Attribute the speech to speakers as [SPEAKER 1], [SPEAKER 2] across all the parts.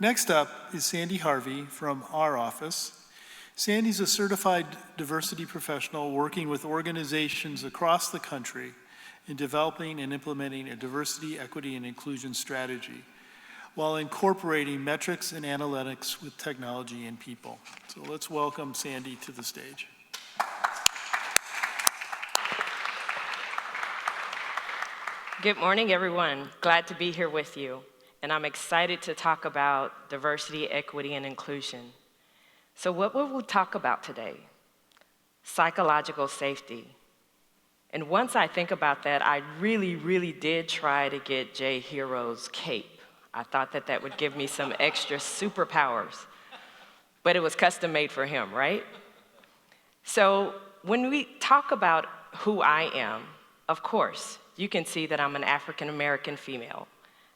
[SPEAKER 1] Next up is Sandy Harvey from OurOffice. Sandy's a certified diversity professional working with organizations across the country in developing and implementing a diversity, equity, and inclusion strategy while incorporating metrics and analytics with technology and people. So let's welcome Sandy to the stage.
[SPEAKER 2] Good morning, everyone. Glad to be here with you. And I'm excited to talk about diversity, equity, and inclusion. So what will we talk about today? Psychological safety. And once I think about that, I really did try to get Jay Hero's cape. I thought that that would give me some extra superpowers, but it was custom made for him, right? So when we talk about who I am, of course, you can see that I'm an African-American female.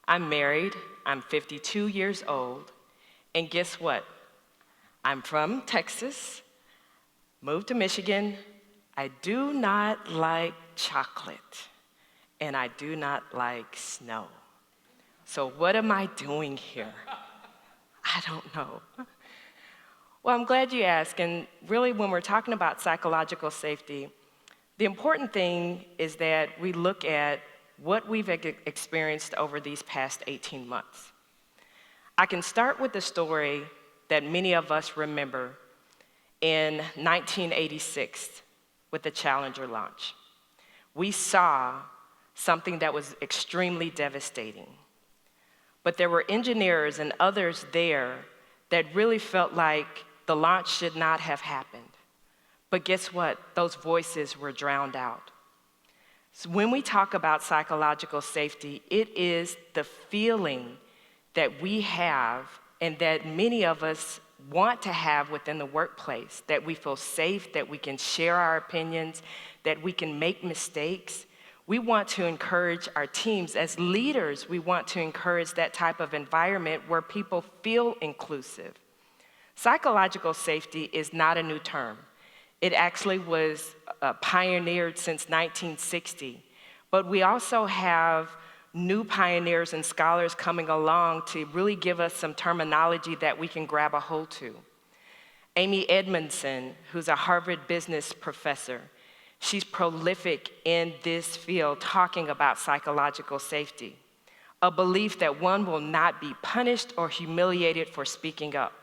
[SPEAKER 2] I'm married, I'm 52 years old, and guess what? I'm from Texas, moved to Michigan. I do not like chocolate, and I do not like snow. So what am I doing here? I don't know. Well, I'm glad you asked, and really when we're talking about psychological safety, the important thing is that we look at what we've experienced over these past 18 months. I can start with the story that many of us remember in 1986 with the Challenger launch. We saw something that was extremely devastating. But there were engineers and others there that really felt like the launch should not have happened. But guess what? Those voices were drowned out. So when we talk about psychological safety, it is the feeling that we have and that many of us want to have within the workplace, that we feel safe, that we can share our opinions, that we can make mistakes. We want to encourage our teams. As leaders, we want to encourage that type of environment where people feel inclusive. Psychological safety is not a new term. It actually was pioneered since 1960. But we also have new pioneers and scholars coming along to really give us some terminology that we can grab a hold to. Amy Edmondson, who's a Harvard business professor, she's prolific in this field talking about psychological safety, a belief that one will not be punished or humiliated for speaking up.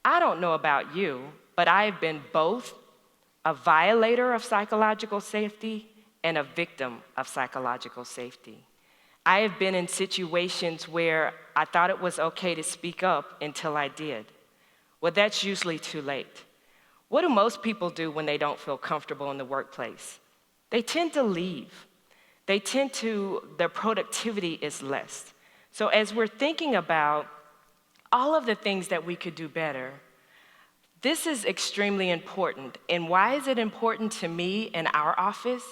[SPEAKER 2] I don't know about you, but I've been both a violator of psychological safety and a victim of psychological safety. I have been in situations where I thought it was okay to speak up until I did. Well, that's usually too late. What do most people do when they don't feel comfortable in the workplace? They tend to leave. Their productivity is less. So as we're thinking about all of the things that we could do better, this is extremely important. And why is it important to me and our office?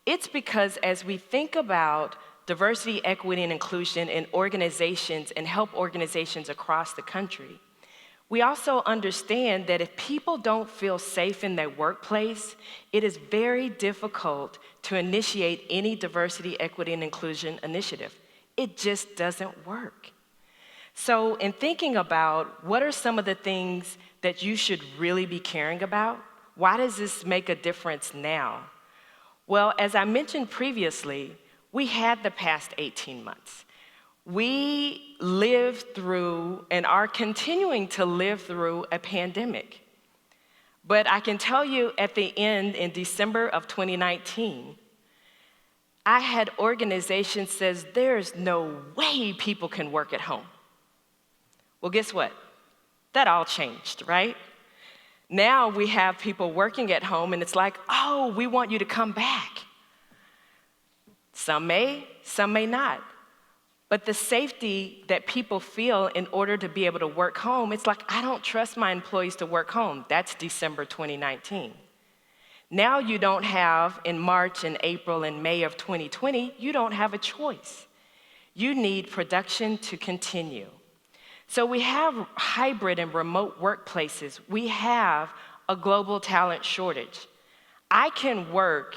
[SPEAKER 2] It's because as we think about diversity, equity, and inclusion in organizations and help organizations across the country, we also understand that if people don't feel safe in their workplace, it is very difficult to initiate any diversity, equity, and inclusion initiative. It just doesn't work. So in thinking about what are some of the things that you should really be caring about, why does this make a difference now? Well, as I mentioned previously, we had the past 18 months. We lived through and are continuing to live through a pandemic. But I can tell you at the end, in December of 2019, I had organizations says there's no way people can work at home. Well, guess what? That all changed, right? Now we have people working at home and it's like, oh, we want you to come back. Some may not. But the safety that people feel in order to be able to work home, it's like, I don't trust my employees to work home. That's December 2019. Now you don't have, in March and April and May of 2020, you don't have a choice. You need production to continue. So we have hybrid and remote workplaces. We have a global talent shortage. I can work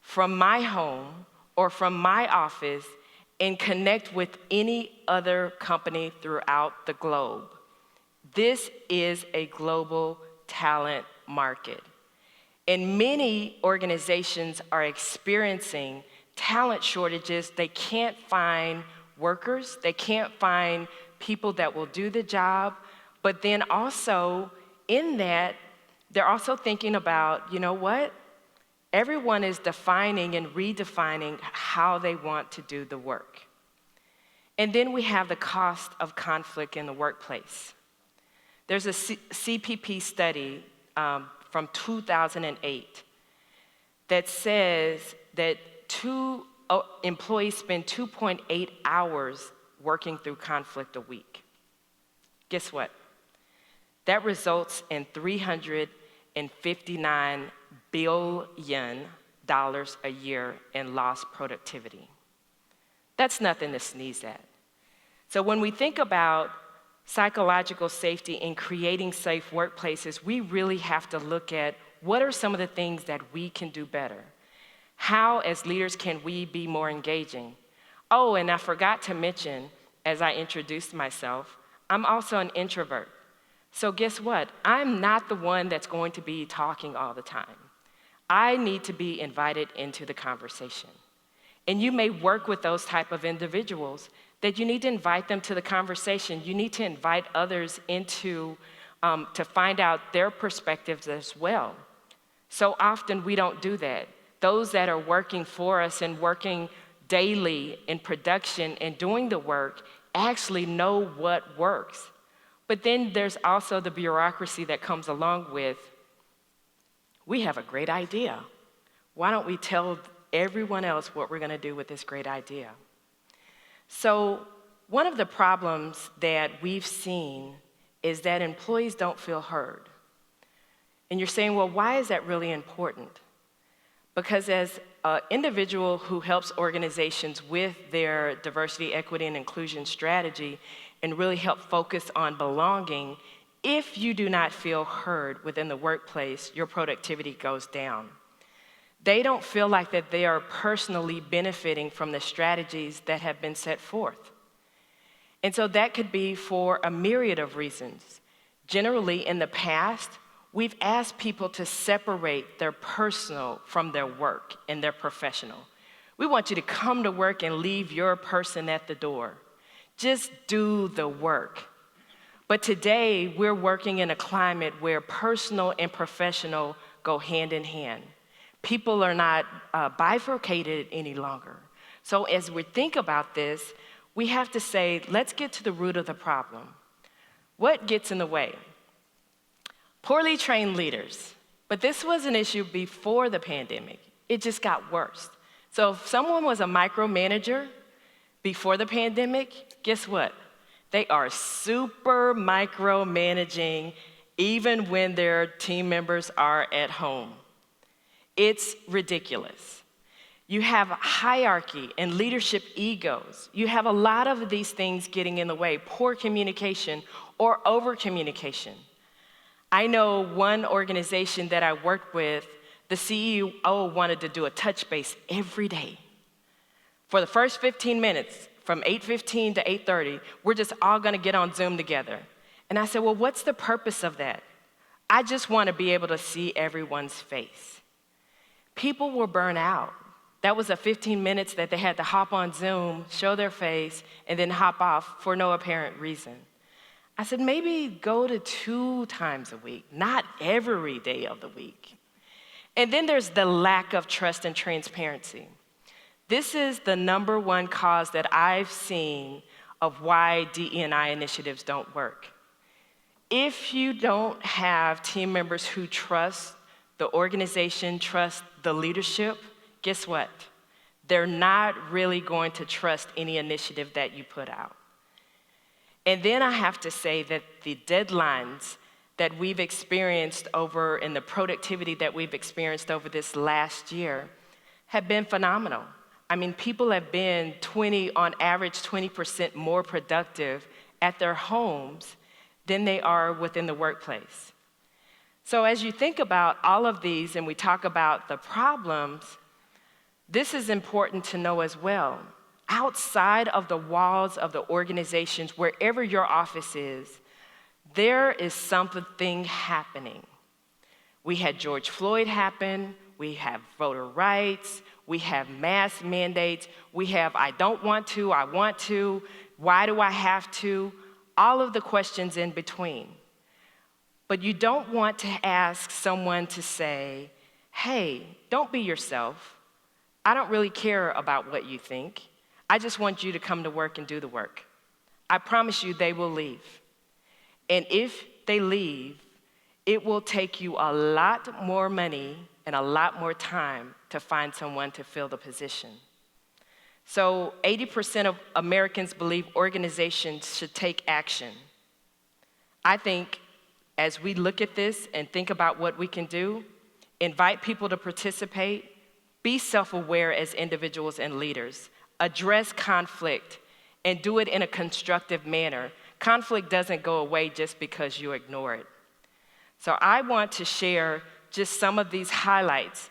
[SPEAKER 2] from my home or from my office and connect with any other company throughout the globe. This is a global talent market. And many organizations are experiencing talent shortages. They can't find workers, they can't find people that will do the job, but then also in that, they're also thinking about, you know what? Everyone is defining and redefining how they want to do the work. And then we have the cost of conflict in the workplace. There's a CPP study from 2008 that says that employees spend 2.8 hours working through conflict a week. Guess what? That results in $359 billion a year in lost productivity. That's nothing to sneeze at. So when we think about psychological safety and creating safe workplaces, we really have to look at what are some of the things that we can do better. How, as leaders, can we be more engaging? Oh, and I forgot to mention, as I introduced myself, I'm also an introvert. So guess what? I'm not the one that's going to be talking all the time. I need to be invited into the conversation. And you may work with those type of individuals that you need to invite them to the conversation. You need to invite others into, to find out their perspectives as well. So often we don't do that. Those that are working for us and working daily in production and doing the work actually know what works. But then there's also the bureaucracy that comes along with, we have a great idea. Why don't we tell everyone else what we're going to do with this great idea? So one of the problems that we've seen is that employees don't feel heard. And you're saying, well, why is that really important? Because as an individual who helps organizations with their diversity, equity, and inclusion strategy and really help focus on belonging, if you do not feel heard within the workplace, your productivity goes down. They don't feel like that they are personally benefiting from the strategies that have been set forth. And so that could be for a myriad of reasons. Generally, in the past, we've asked people to separate their personal from their work and their professional. We want you to come to work and leave your person at the door. Just do the work. But today, we're working in a climate where personal and professional go hand in hand. People are not bifurcated any longer. So as we think about this, we have to say, let's get to the root of the problem. What gets in the way? Poorly trained leaders. But this was an issue before the pandemic. It just got worse. So if someone was a micromanager before the pandemic, guess what? They are super micromanaging even when their team members are at home. It's ridiculous. You have hierarchy and leadership egos. You have a lot of these things getting in the way, poor communication or over-communication. I know one organization that I worked with, the CEO wanted to do a touch base every day. For the first 15 minutes, from 8:15 to 8:30, we're just all gonna get on Zoom together. And I said, well, what's the purpose of that? I just wanna be able to see everyone's face. People were burnt out. That was a 15 minutes that they had to hop on Zoom, show their face, and then hop off for no apparent reason. I said, maybe go to 2 times a week, not every day of the week. And then there's the lack of trust and transparency. This is the number one cause that I've seen of why DE&I initiatives don't work. If you don't have team members who trust the organization, trust the leadership, guess what? They're not really going to trust any initiative that you put out. And then I have to say that the deadlines that we've experienced over and the productivity that we've experienced over this last year have been phenomenal. I mean, people have been on average 20% more productive at their homes than they are within the workplace. So as you think about all of these and we talk about the problems, this is important to know as well. outside of the walls of the organizations, wherever your office is, there is something happening. We had George Floyd happen, we have voter rights, we have mask mandates, we have I don't want to, I want to, why do I have to, all of the questions in between. But you don't want to ask someone to say, hey, don't be yourself. I don't really care about what you think. I just want you to come to work and do the work. I promise you they will leave. And if they leave, it will take you a lot more money and a lot more time to find someone to fill the position. So 80% of Americans believe organizations should take action. I think as we look at this and think about what we can do, invite people to participate, be self-aware as individuals and leaders, address conflict, and do it in a constructive manner. Conflict doesn't go away just because you ignore it. So I want to share just some of these highlights.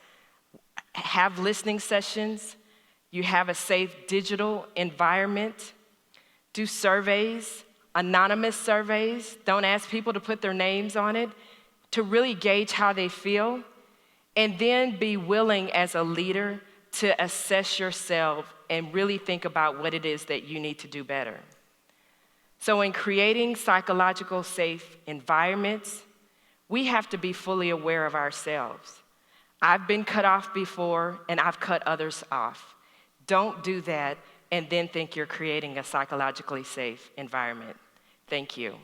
[SPEAKER 2] Have listening sessions, you have a safe digital environment, do surveys, anonymous surveys, don't ask people to put their names on it, to really gauge how they feel, and then be willing as a leader to assess yourself and really think about what it is that you need to do better. So in creating psychological safe environments, we have to be fully aware of ourselves. I've been cut off before, and I've cut others off. Don't do that and then think you're creating a psychologically safe environment. Thank you.